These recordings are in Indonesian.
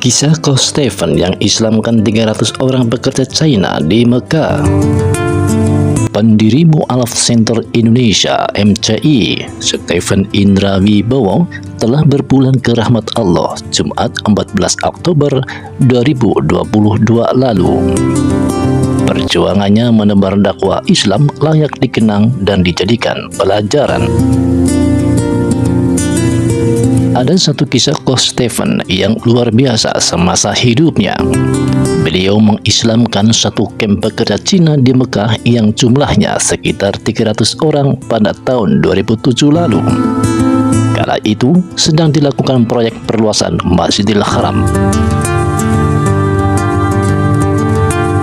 Kisah Coach Stephen yang Islamkan 300 orang pekerja China di Mekah. Pendiri Mu'alaf Center Indonesia (MCI), Stephen Indra Wibowo telah berpulang ke rahmat Allah Jumat 14 Oktober 2022 lalu. Perjuangannya menebar dakwah Islam layak dikenang dan dijadikan pelajaran. Ada satu kisah Coach Stephen yang luar biasa semasa hidupnya. Beliau mengislamkan satu kamp pekerja Cina di Mekah yang jumlahnya sekitar 300 orang pada tahun 2007 lalu. Kala itu sedang dilakukan proyek perluasan Masjidil Haram.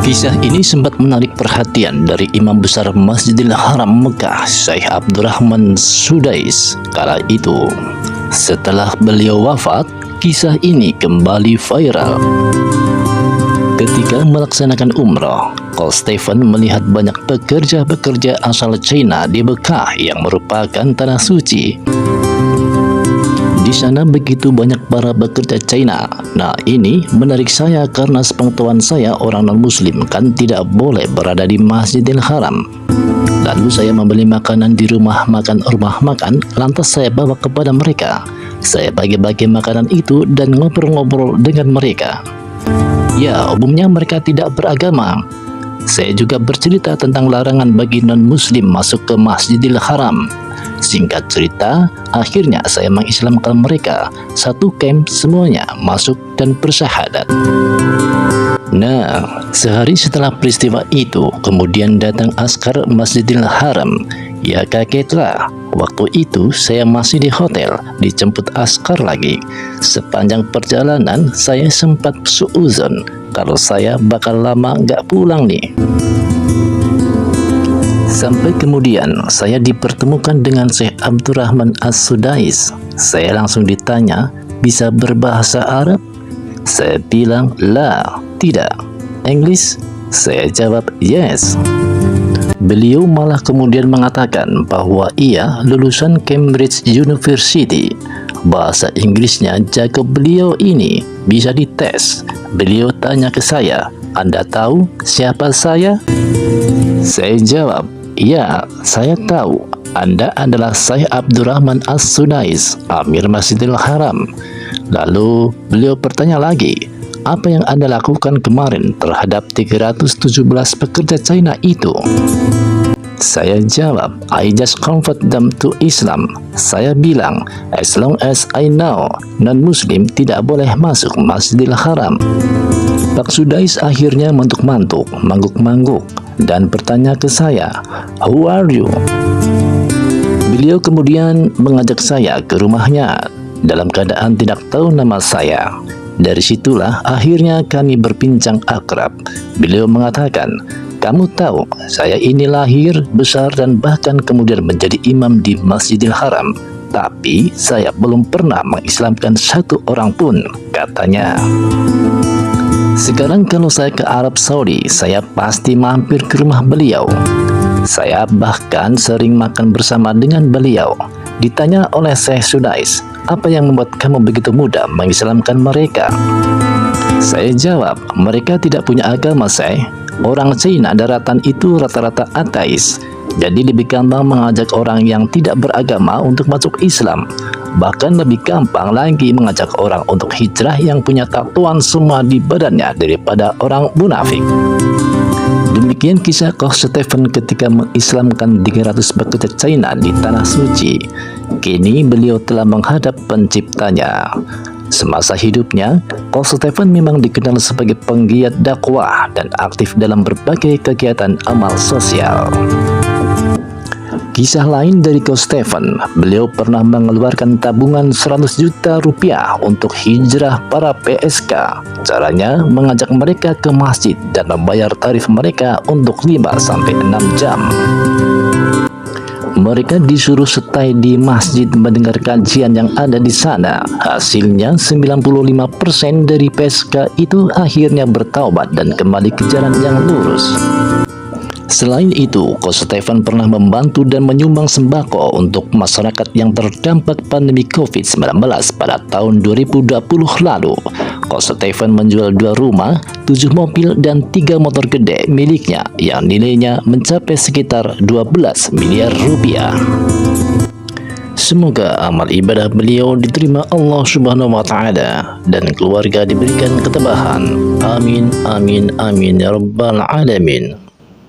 Kisah ini sempat menarik perhatian dari Imam Besar Masjidil Haram Mekah, Syekh Abdurrahman Sudais kala itu. Setelah beliau wafat, kisah ini kembali viral. Ketika melaksanakan umrah, Coach Stephen melihat banyak pekerja-pekerja asal China di Mekah yang merupakan tanah suci. Di sana begitu banyak para pekerja China. Nah, ini menarik saya karena sepengetahuan saya orang non-muslim kan tidak boleh berada di Masjidil Haram. Lalu saya membeli makanan di rumah makan, lantas saya bawa kepada mereka. Saya bagi-bagi makanan itu dan ngobrol-ngobrol dengan mereka. Ya, umumnya mereka tidak beragama. Saya juga bercerita tentang larangan bagi non-muslim masuk ke Masjidil Haram. Singkat cerita, akhirnya saya mengislamkan mereka. Satu camp semuanya masuk dan bersyahadat. Nah, sehari setelah peristiwa itu, kemudian datang askar Masjidil Haram. Ya kagetlah, waktu itu saya masih di hotel, dijemput askar lagi. Sepanjang perjalanan, saya sempat suuzon kalau saya bakal lama nggak pulang nih. Sampai kemudian saya dipertemukan dengan Syekh Abdurrahman As-Sudais. Saya langsung ditanya, bisa berbahasa Arab? Saya bilang, la, tidak. English? Saya jawab, yes. Beliau malah kemudian mengatakan bahwa ia lulusan Cambridge University. Bahasa Inggrisnya jago beliau ini, bisa dites. Beliau tanya ke saya, Anda tahu siapa saya? Saya jawab, ya, saya tahu. Anda adalah Syekh Abdurrahman As-Sudais, Amir Masjidil Haram. Lalu beliau bertanya lagi, apa yang Anda lakukan kemarin terhadap 317 pekerja China itu? Saya jawab, I just convert them to Islam. Saya bilang, as long as I know, non-muslim tidak boleh masuk Masjidil Haram. Pak Sudais akhirnya mantuk-mantuk, mangguk-mangguk, dan bertanya ke saya, who are you? Beliau kemudian mengajak saya ke rumahnya dalam keadaan tidak tahu nama saya. Dari situlah akhirnya kami berbincang akrab. Beliau mengatakan, kamu tahu saya ini lahir, besar, dan bahkan kemudian menjadi imam di Masjidil Haram. Tapi saya belum pernah mengislamkan satu orang pun, katanya. Sekarang kalau saya ke Arab Saudi, saya pasti mampir ke rumah beliau. Saya bahkan sering makan bersama dengan beliau. Ditanya oleh Syekh Sudais, apa yang membuat kamu begitu mudah mengislamkan mereka? Saya jawab, mereka tidak punya agama, Syekh. Orang Cina daratan itu rata-rata ateis. Jadi lebih gampang mengajak orang yang tidak beragama untuk masuk Islam. Bahkan lebih gampang lagi mengajak orang untuk hijrah yang punya tatuan semua di badannya daripada orang munafik. Demikian kisah Coach Stephen ketika mengislamkan 300 pekerja China di Tanah Suci. Kini beliau telah menghadap penciptanya. Semasa hidupnya, Coach Stephen memang dikenal sebagai penggiat dakwah dan aktif dalam berbagai kegiatan amal sosial. Kisah lain dari Coach Stephen, beliau pernah mengeluarkan tabungan 100 juta rupiah untuk hijrah para PSK. Caranya mengajak mereka ke masjid dan membayar tarif mereka untuk 5-6 jam. Mereka disuruh stay di masjid mendengar kajian yang ada di sana. Hasilnya 95% dari PSK itu akhirnya bertaubat dan kembali ke jalan yang lurus. Selain itu, Coach Stephen pernah membantu dan menyumbang sembako untuk masyarakat yang terdampak pandemi COVID-19 pada tahun 2020 lalu. Kok Stefan menjual 2 rumah, 7 mobil, dan 3 motor gede miliknya yang nilainya mencapai sekitar 12 miliar rupiah. Semoga amal ibadah beliau diterima Allah Subhanahu wa Ta'ala dan keluarga diberikan ketabahan. Amin, amin, amin ya Rabbal Alamin.